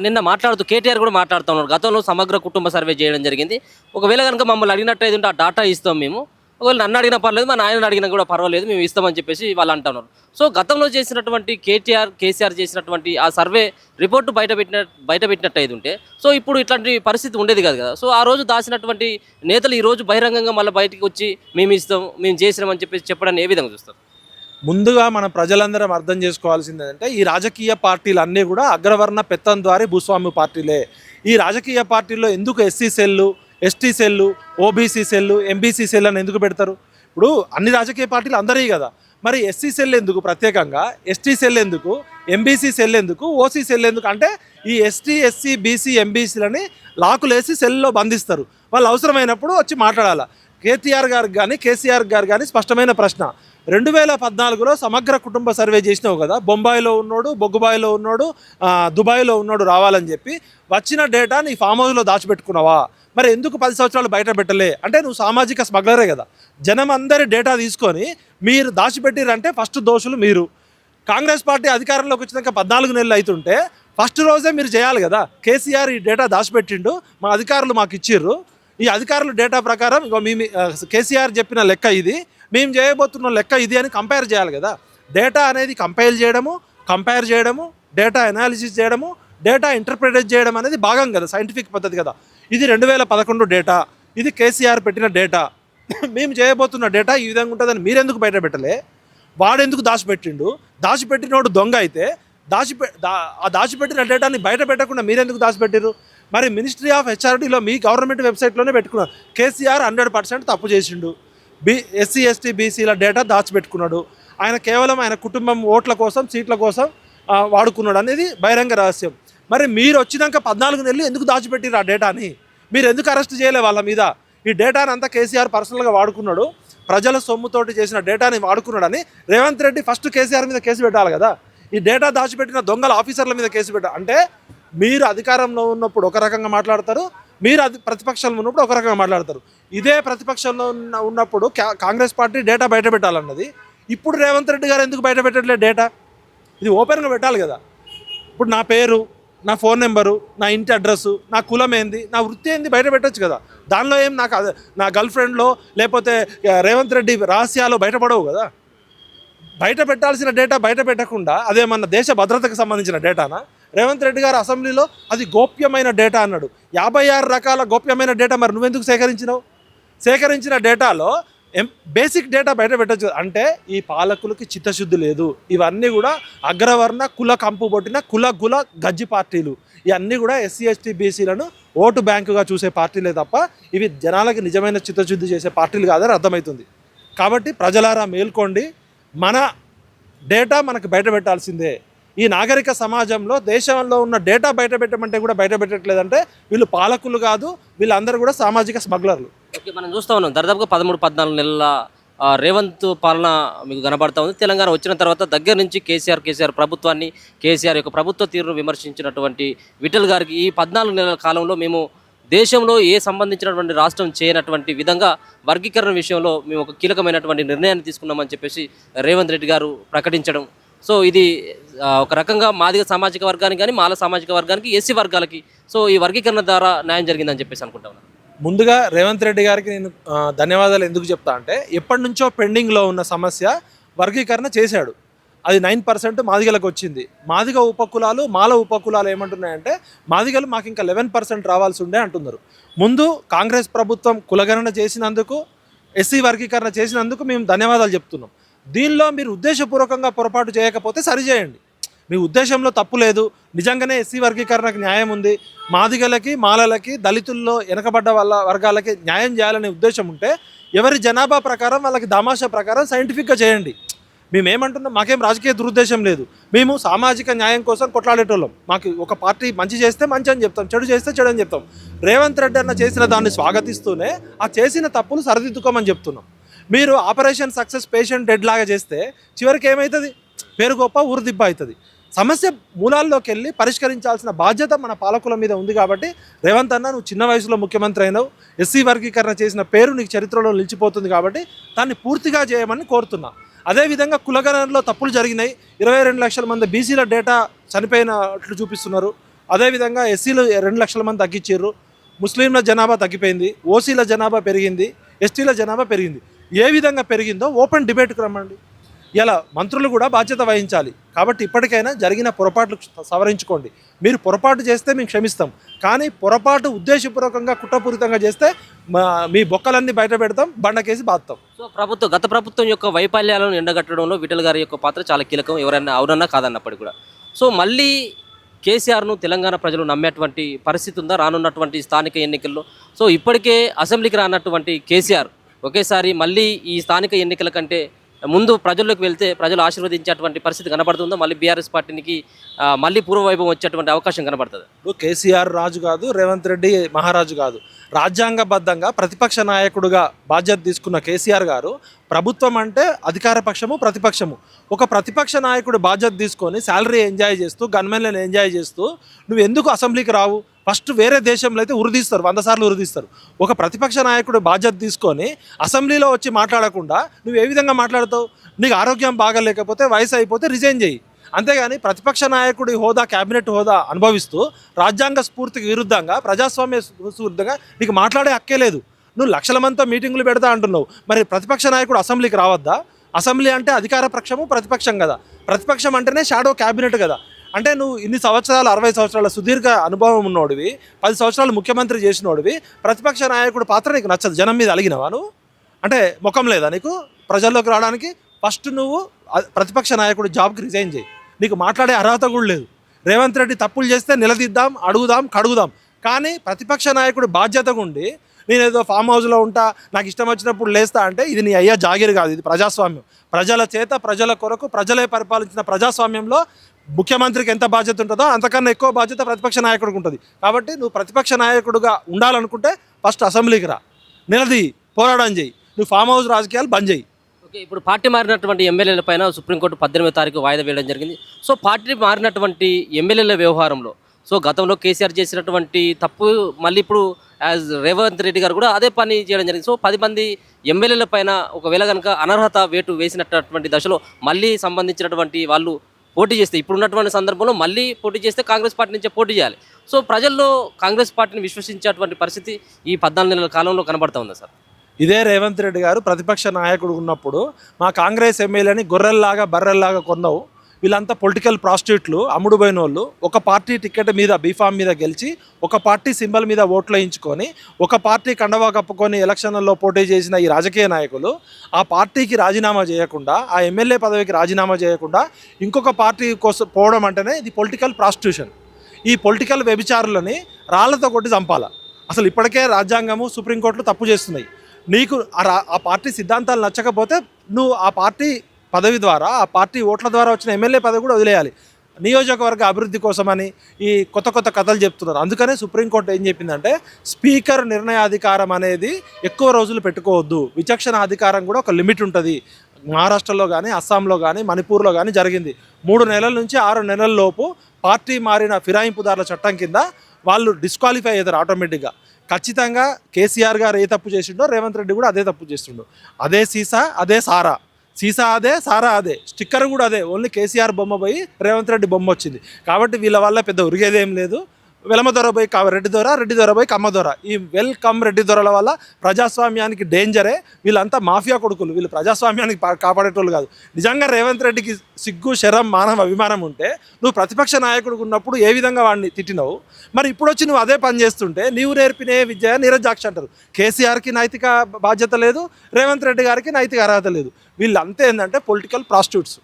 నిన్న మాట్లాడుతూ కేటీఆర్ కూడా మాట్లాడుతూ ఉన్నారు. గతంలో సమగ్ర కుటుంబ సర్వే చేయడం జరిగింది. ఒకవేళ కనుక మమ్మల్ని అడిగినట్టయితే ఉంటే ఆ డాటా ఇస్తాం మేము. ఒకవేళ నన్ను అడిగినా పర్లేదు, మా నాయనని అడిగినా కూడా పర్వాలేదు, మేము ఇస్తామని చెప్పేసి వాళ్ళు అంటున్నారు. సో గతంలో చేసినటువంటి కేసీఆర్ చేసినటువంటి ఆ సర్వే రిపోర్టు బయటపెట్టినట్టయితే ఉంటే సో ఇప్పుడు ఇట్లాంటి పరిస్థితి ఉండేది కాదు కదా. సో ఆ రోజు దాచినటువంటి నేతలు ఈ రోజు బహిరంగంగా మళ్ళీ బయటికి వచ్చి మేము ఇస్తాం, మేము చేసినామని చెప్పేసి చెప్పడాన్ని ఏ విధంగా చూస్తారు? ముందుగా మన ప్రజలందరం అర్థం చేసుకోవాల్సింది ఏంటంటే ఈ రాజకీయ పార్టీలు అన్నీ కూడా అగ్రవర్ణ పెత్తంద్వారి భూస్వామ్య పార్టీలే. ఈ రాజకీయ పార్టీల్లో ఎందుకు SC cell, ST cell, OBC cell, MBC cell అని ఎందుకు పెడతారు? ఇప్పుడు అన్ని రాజకీయ పార్టీలు అందరివి కదా, మరి ఎస్సీ సెల్ ఎందుకు ప్రత్యేకంగా, ఎస్టీ సెల్ ఎందుకు, ఎంబీసీ సెల్ ఎందుకు, ఓసీ సెల్ ఎందుకు? అంటే ఈ ఎస్టీ, ఎస్సీ, బీసీ, ఎంబీసీలని లాకులేసి సెల్లో బంధిస్తారు. వాళ్ళు అవసరమైనప్పుడు వచ్చి మాట్లాడాలి. కేటీఆర్ గారికి కానీ కేసీఆర్ గారు కానీ స్పష్టమైన ప్రశ్న, 2014లో సమగ్ర కుటుంబ సర్వే చేసినావు కదా, బొంబాయిలో ఉన్నాడు, బొగ్గుబాయిలో ఉన్నాడు, దుబాయ్లో ఉన్నాడు రావాలని చెప్పి వచ్చిన డేటా నీ ఫామ్ హౌస్లో దాచిపెట్టుకున్నావా? మరి ఎందుకు 10 సంవత్సరాలు బయట పెట్టలే? అంటే నువ్వు సామాజిక స్మగ్లరే కదా. జనం అందరి డేటా తీసుకొని మీరు దాచిపెట్టిరంటే ఫస్ట్ దోషులు మీరు. కాంగ్రెస్ పార్టీ అధికారంలోకి వచ్చినాక 14 నెలలు అవుతుంటే ఫస్ట్ రోజే మీరు చేయాలి కదా. కేసీఆర్ ఈ డేటా దాచిపెట్టిండు, మా అధికారులు మాకు ఇచ్చిర్రు, ఈ అధికారుల డేటా ప్రకారం కేసీఆర్ చెప్పిన లెక్క ఇది, మేము చేయబోతున్న లెక్క ఇది అని కంపేర్ చేయాలి కదా. డేటా అనేది కంపేర్ చేయడము, డేటా అనాలిసిస్ చేయడము, డేటా ఇంటర్ప్రిటేట్ చేయడం అనేది భాగం కదా, సైంటిఫిక్ పద్ధతి కదా. ఇది 2011 డేటా, ఇది కేసీఆర్ పెట్టిన డేటా. మేము చేయబోతున్న డేటా ఈ విధంగా ఉంటుందని మీరెందుకు బయట పెట్టలే? వాడెందుకు దాచిపెట్టిండు? దాచిపెట్టినోడు దొంగ అయితే దాచిపెట్టిన డేటాని బయట పెట్టకుండా మీరెందుకు దాచిపెట్టిరు? మరి మినిస్ట్రీ ఆఫ్ హెచ్ఆర్డీలో మీ గవర్నమెంట్ వెబ్సైట్లోనే పెట్టుకున్నారు. కేసీఆర్ 100% తప్పు చేసిండు. ఎస్సీ, ఎస్టీ, బీసీల డేటా దాచిపెట్టుకున్నాడు. ఆయన కేవలం ఆయన కుటుంబం ఓట్ల కోసం, సీట్ల కోసం వాడుకున్నాడు అనేది బహిరంగ రహస్యం. మరి మీరు వచ్చినాక 14 నెలలు ఎందుకు దాచిపెట్టిరు ఆ డేటాని? మీరు ఎందుకు అరెస్ట్ చేయలే వాళ్ళ మీద? ఈ డేటాని అంతా కేసీఆర్ పర్సనల్గా వాడుకున్నాడు, ప్రజల సొమ్ముతోటి చేసిన డేటాని వాడుకున్నాడని రేవంత్ రెడ్డి ఫస్ట్ కేసీఆర్ మీద కేసు పెట్టాలి కదా. ఈ డేటా దాచిపెట్టిన దొంగల ఆఫీసర్ల మీద కేసు పెట్టాలి. అంటే మీరు అధికారంలో ఉన్నప్పుడు ఒక రకంగా మాట్లాడతారు, మీరు ప్రతిపక్షంలో ఉన్నప్పుడు ఒక రకంగా మాట్లాడతారు. ఇదే ప్రతిపక్షంలో ఉన్నప్పుడు కాంగ్రెస్ పార్టీ డేటా బయట పెట్టాలన్నది, ఇప్పుడు రేవంత్ రెడ్డి గారు ఎందుకు బయట పెట్టట్లేదు డేటా? ఇది ఓపెన్గా పెట్టాలి కదా. ఇప్పుడు నా పేరు, నా ఫోన్ నెంబరు, నా ఇంటి అడ్రస్సు, నా కులం ఏంది, నా వృత్తి ఏంది బయట పెట్టచ్చు కదా. దానిలో ఏం నాకు నా గర్ల్ ఫ్రెండ్లో లేకపోతే రేవంత్ రెడ్డి రహస్యాలు బయటపడవు కదా. బయట పెట్టాల్సిన డేటా బయట పెట్టకుండా అదేమన్నా దేశ భద్రతకు సంబంధించిన డేటానా? రేవంత్ రెడ్డి గారు అసెంబ్లీలో అది గోప్యమైన డేటా అన్నాడు. 56 రకాల గోప్యమైన డేటా మరి నువ్వెందుకు సేకరించినావు? సేకరించిన డేటాలో బేసిక్ డేటా బయట పెట్టచ్చు. అంటే ఈ పాలకులకి చిత్తశుద్ధి లేదు. ఇవన్నీ కూడా అగ్రవర్ణ కుల కంపు పొట్టిన కుల గజ్జి పార్టీలు. ఇవన్నీ కూడా ఎస్సీ, ఎస్టీ, బీసీలను ఓటు బ్యాంకుగా చూసే పార్టీలే తప్ప ఇవి జనాలకి నిజమైన చిత్తశుద్ధి చేసే పార్టీలు కాదని అర్థమవుతుంది. కాబట్టి ప్రజలారా మేల్కోండి, మన డేటా మనకు బయట పెట్టాల్సిందే. ఈ నాగరిక సమాజంలో దేశంలో ఉన్న డేటా బయట పెట్టమంటే కూడా బయట పెట్టట్లేదంటే వీళ్ళు పాలకులు కాదు, వీళ్ళందరూ కూడా సామాజిక స్మగ్లర్లు. ఓకే, మనం చూస్తూ ఉన్నాం దాదాపుగా 13-14 నెలల రేవంత్ పాలన మీకు కనబడతా ఉంది. తెలంగాణ వచ్చిన తర్వాత దగ్గర నుంచి కేసీఆర్ ప్రభుత్వాన్ని, కేసీఆర్ యొక్క ప్రభుత్వ తీరును విమర్శించినటువంటి విఠల్ గారికి ఈ 14 నెలల కాలంలో మేము దేశంలో సంబంధించినటువంటి రాష్ట్రం చేయనటువంటి విధంగా వర్గీకరణ విషయంలో మేము ఒక కీలకమైనటువంటి నిర్ణయాన్ని తీసుకున్నామని చెప్పేసి రేవంత్ రెడ్డి గారు ప్రకటించడం. సో ఇది ఒక రకంగా మాదిగ సామాజిక వర్గానికి కానీ, మాల సామాజిక వర్గానికి, ఎస్సీ వర్గాలకి సో ఈ వర్గీకరణ ద్వారా న్యాయం జరిగిందని చెప్పేసి అనుకుంటా ఉన్నాను. ముందుగా రేవంత్ రెడ్డి గారికి నేను ధన్యవాదాలు ఎందుకు చెప్తా అంటే, ఎప్పటి నుంచో పెండింగ్లో ఉన్న సమస్య వర్గీకరణ చేశాడు. అది 9% మాదిగలకు వచ్చింది. మాదిగ ఉపకులాలు, మాల ఉపకులాలు ఏమంటున్నాయంటే మాదిగలు మాకు ఇంకా 11% రావాల్సి ఉండే అంటున్నారు. ముందు కాంగ్రెస్ ప్రభుత్వం కులగణన చేసినందుకు, ఎస్సీ వర్గీకరణ చేసినందుకు మేము ధన్యవాదాలు చెప్తున్నాం. దీనిలో మీరు ఉద్దేశపూర్వకంగా పొరపాటు చేయకపోతే సరిచేయండి. మీ ఉద్దేశంలో తప్పు లేదు, నిజంగానే ఎస్సీ వర్గీకరణకు న్యాయం ఉంది, మాదిగలకి, మాలలకి, దళితుల్లో వెనకబడ్డ వర్గాలకి న్యాయం చేయాలనే ఉద్దేశం ఉంటే ఎవరి జనాభా ప్రకారం వాళ్ళకి దామాషా ప్రకారం సైంటిఫిక్గా చేయండి. మేమేమంటున్నాం, మాకేం రాజకీయ దురుద్దేశం లేదు, మేము సామాజిక న్యాయం కోసం కొట్లాడేటోళ్ళం. మాకు ఒక పార్టీ మంచి చేస్తే మంచి అని చెప్తాం, చెడు చేస్తే చెడు అని చెప్తాం. రేవంత్ రెడ్డి అన్న చేసిన దాన్ని స్వాగతిస్తూనే ఆ చేసిన తప్పులు సరిదిద్దుకోమని చెప్తున్నాం. మీరు ఆపరేషన్ సక్సెస్ పేషెంట్ డెడ్ లాగా చేస్తే చివరికి ఏమవుతుంది? పేరు గొప్ప ఊరు దిబ్బ అవుతుంది. సమస్య మూలాల్లోకి వెళ్ళి పరిష్కరించాల్సిన బాధ్యత మన పాలకుల మీద ఉంది. కాబట్టి రేవంత్ అన్న, నువ్వు చిన్న వయసులో ముఖ్యమంత్రి అయినావు, ఎస్సీ వర్గీకరణ చేసిన పేరు నీకు చరిత్రలో నిలిచిపోతుంది కాబట్టి దాన్ని పూర్తిగా చేయమని కోరుతున్నా. అదేవిధంగా కులగణనలో తప్పులు జరిగినాయి. 22 లక్షల మంది బీసీల డేటా చనిపోయినట్లు చూపిస్తున్నారు. అదేవిధంగా ఎస్సీలు 2 లక్షల మంది తగ్గించారు, ముస్లింల జనాభా తగ్గిపోయింది, ఓసీల జనాభా పెరిగింది, ఎస్టీల జనాభా పెరిగింది. ఏ విధంగా పెరిగిందో ఓపెన్ డిబేట్కి రమ్మండి. ఇలా మంత్రులు కూడా బాధ్యత వహించాలి. కాబట్టి ఇప్పటికైనా జరిగిన పొరపాట్లు సవరించుకోండి. మీరు పొరపాటు చేస్తే మేము క్షమిస్తాం, కానీ పొరపాటు ఉద్దేశపూర్వకంగా కుట్రపూరితంగా చేస్తే మీ బొక్కలన్నీ బయట పెడతాం, బండకేసి బాస్తాం. సో గత ప్రభుత్వం యొక్క వైఫల్యాలను ఎండగట్టడంలో విఠల్ గారి యొక్క పాత్ర చాలా కీలకం, ఎవరైనా అవునన్నా కాదన్నప్పటికీ కూడా. సో మళ్ళీ కేసీఆర్ను తెలంగాణ ప్రజలు నమ్మేటువంటి పరిస్థితి ఉందా రానున్నటువంటి స్థానిక ఎన్నికల్లో? సో ఇప్పటికే అసెంబ్లీకి రానటువంటి కేసీఆర్ ఒకేసారి మళ్ళీ ఈ స్థానిక ఎన్నికల కంటే ముందు ప్రజల్లోకి వెళ్తే ప్రజలు ఆశీర్వదించేటువంటి పరిస్థితి కనబడుతుందో, మళ్ళీ బీఆర్ఎస్ పార్టీకి మళ్ళీ పూర్వవైభవం వచ్చేటువంటి అవకాశం కనబడుతుంది? ఇప్పుడు కేసీఆర్ రాజు కాదు, రేవంత్ రెడ్డి మహారాజు కాదు. రాజ్యాంగబద్ధంగా ప్రతిపక్ష నాయకుడిగా బాధ్యత తీసుకున్న కేసీఆర్ గారు ప్రభుత్వం అంటే అధికార పక్షము ప్రతిపక్షము. ఒక ప్రతిపక్ష నాయకుడు బాధ్యత తీసుకొని శాలరీ ఎంజాయ్ చేస్తూ, గన్మెన్లను ఎంజాయ్ చేస్తూ నువ్వు ఎందుకు అసెంబ్లీకి రావు? ఫస్ట్ వేరే దేశంలో అయితే ఉరిదీస్తారు, 100 సార్లు ఉరిదీస్తారు. ఒక ప్రతిపక్ష నాయకుడు బాధ్యత తీసుకొని అసెంబ్లీలో వచ్చి మాట్లాడకుండా నువ్వు ఏ విధంగా మాట్లాడతావు? నీకు ఆరోగ్యం బాగాలేకపోతే, వయసు అయిపోతే రిజైన్ చేయి. అంతేగాని ప్రతిపక్ష నాయకుడి హోదా, క్యాబినెట్ హోదా అనుభవిస్తూ రాజ్యాంగ స్ఫూర్తికి విరుద్ధంగా, ప్రజాస్వామ్య విరుద్ధంగా నీకు మాట్లాడే హక్కే లేదు. నువ్వు లక్షల మందితో మీటింగులు పెడతా అంటున్నావు, మరి ప్రతిపక్ష నాయకుడు అసెంబ్లీకి రావద్దా? అసెంబ్లీ అంటే అధికార పక్షము ప్రతిపక్షం కదా. ప్రతిపక్షం అంటేనే షాడో క్యాబినెట్ కదా. అంటే నువ్వు ఇన్ని సంవత్సరాలు, 60 సంవత్సరాల సుదీర్ఘ అనుభవం ఉన్నోడివి, 10 సంవత్సరాలు ముఖ్యమంత్రి చేసినోడివి, ప్రతిపక్ష నాయకుడు పాత్ర నీకు నచ్చదు, జనం మీద అలిగినవా నువ్వు? అంటే ముఖం లేదా నీకు ప్రజల్లోకి రావడానికి? ఫస్ట్ నువ్వు ప్రతిపక్ష నాయకుడు జాబ్కి రిజైన్ చేయి. నీకు మాట్లాడే అర్హత కూడా లేదు. రేవంత్ రెడ్డి తప్పులు చేస్తే నిలదీద్దాం, అడుగుదాం, కడుగుదాం. కానీ ప్రతిపక్ష నాయకుడు బాధ్యతగా ఉండి నేనేదో ఫామ్ హౌస్లో ఉంటా, నాకు ఇష్టం వచ్చినప్పుడు లేస్తా అంటే ఇది నీ అయ్యా జాగీరు కాదు, ఇది ప్రజాస్వామ్యం. ప్రజల చేత, ప్రజల కొరకు, ప్రజలే పరిపాలించిన ప్రజాస్వామ్యంలో ముఖ్యమంత్రికి ఎంత బాధ్యత ఉంటుందో అంతకన్నా ఎక్కువ బాధ్యత ప్రతిపక్ష నాయకుడికి ఉంటుంది. కాబట్టి నువ్వు ప్రతిపక్ష నాయకుడిగా ఉండాలనుకుంటే ఫస్ట్ అసెంబ్లీకి రా, నిలదీ, పోరాటం చేయి. నువ్వు ఫామ్ హౌస్ రాజకీయాలు బంద్ చేయి. ఓకే, ఇప్పుడు పార్టీ మారినటువంటి ఎమ్మెల్యేల పైన సుప్రీంకోర్టు 18వ తారీఖు వాయిదా వేయడం జరిగింది. సో పార్టీ మారినటువంటి ఎమ్మెల్యేల వ్యవహారంలో సో గతంలో కేసీఆర్ చేసినటువంటి తప్పు మళ్ళీ ఇప్పుడు యాజ్ రేవంత్ రెడ్డి గారు కూడా అదే పని చేయడం జరిగింది. సో 10 మంది ఎమ్మెల్యేల పైన ఒకవేళ కనుక అనర్హత వేటు వేసినటువంటి దశలో మళ్ళీ సంబంధించినటువంటి వాళ్ళు పోటీ చేస్తే, ఇప్పుడున్నటువంటి సందర్భంలో మళ్ళీ పోటీ చేస్తే కాంగ్రెస్ పార్టీ నుంచే పోటీ చేయాలి. సో ప్రజల్లో కాంగ్రెస్ పార్టీని విశ్వసించేటువంటి పరిస్థితి ఈ 14 నెలల కాలంలో కనబడుతూ ఉందా సార్? ఇదే రేవంత్ రెడ్డి గారు ప్రతిపక్ష నాయకుడు ఉన్నప్పుడు మా కాంగ్రెస్ ఎమ్మెల్యేని గొర్రెల్లాగా బర్రెల్లాగా కొన్నావు. వీళ్ళంతా పొలిటికల్ ప్రాస్టిట్యూట్లు, అమ్ముడు పోయిన వాళ్ళు. ఒక పార్టీ టికెట్ మీద, బీఫామ్ మీద గెలిచి, ఒక పార్టీ సింబల్ మీద ఓట్లు వేయించుకొని, ఒక పార్టీ కండవా కప్పుకొని ఎలక్షన్లలో పోటీ చేసిన ఈ రాజకీయ నాయకులు ఆ పార్టీకి రాజీనామా చేయకుండా, ఆ ఎమ్మెల్యే పదవికి రాజీనామా చేయకుండా ఇంకొక పార్టీ కోసం పోవడం అంటేనే ఇది పొలిటికల్ ప్రాస్టిట్యూషన్. ఈ పొలిటికల్ వ్యభిచారులని రాళ్లతో కొట్టి చంపాల. అసలు ఇప్పటికే రాజ్యాంగము, సుప్రీంకోర్టులు తప్పు చేస్తున్నాయి. నీకు ఆ పార్టీ సిద్ధాంతాలు నచ్చకపోతే నువ్వు ఆ పార్టీ పదవి ద్వారా, ఆ పార్టీ ఓట్ల ద్వారా వచ్చిన ఎమ్మెల్యే పదవి కూడా వదిలేయాలి. నియోజకవర్గ అభివృద్ధి కోసమని ఈ కొత్త కథలు చెప్తున్నారు. అందుకనే సుప్రీంకోర్టు ఏం చెప్పిందంటే స్పీకర్ నిర్ణయాధికారం అనేది ఎక్కువ రోజులు పెట్టుకోవద్దు, విచక్షణ అధికారం కూడా ఒక లిమిట్ ఉంటుంది. మహారాష్ట్రలో కానీ, అస్సాంలో కానీ, మణిపూర్లో కానీ జరిగింది. 3 నెలల నుంచి 6 నెలల లోపు పార్టీ మారిన ఫిరాయింపుదారుల చట్టం కింద వాళ్ళు డిస్క్వాలిఫై అయ్యారు ఆటోమేటిక్గా. ఖచ్చితంగా కేసీఆర్ గారు ఏ తప్పు చేసిండో రేవంత్ రెడ్డి కూడా అదే తప్పు చేస్తుండో. అదే సీసా, అదే సారా. సీసా అదే, సారా అదే, స్టిక్కర్ కూడా అదే. ఓన్లీ కేసీఆర్ బొమ్మ పోయి రేవంత్ రెడ్డి బొమ్మ వచ్చింది. కాబట్టి వీళ్ళ వల్ల పెద్ద ఉరిగేదేం లేదు. వెలమ దొర పోయి రెడ్డి దొర, రెడ్డి దొర పోయి కమ్మ దొర. ఈ వెల్కమ్ రెడ్డి దొరల వల్ల ప్రజాస్వామ్యానికి డేంజరే. వీళ్ళంతా మాఫియా కొడుకులు, వీళ్ళు ప్రజాస్వామ్యానికి కాపాడేటోళ్ళు కాదు. నిజంగా రేవంత్ రెడ్డికి సిగ్గు, శరం, మానవ అభిమానం ఉంటే నువ్వు ప్రతిపక్ష నాయకుడు ఉన్నప్పుడు ఏ విధంగా వాడిని తిట్టినావు? మరి ఇప్పుడు వచ్చి నువ్వు అదే పని చేస్తుంటే నీవు నేర్పినే విద్య నీరజాక్షి అంటారు. కేసీఆర్కి నైతిక బాధ్యత లేదు, రేవంత్ రెడ్డి గారికి నైతిక అర్హత లేదు. వీళ్ళంతా ఏంటంటే పొలిటికల్ ప్రాస్టిట్యూట్స్.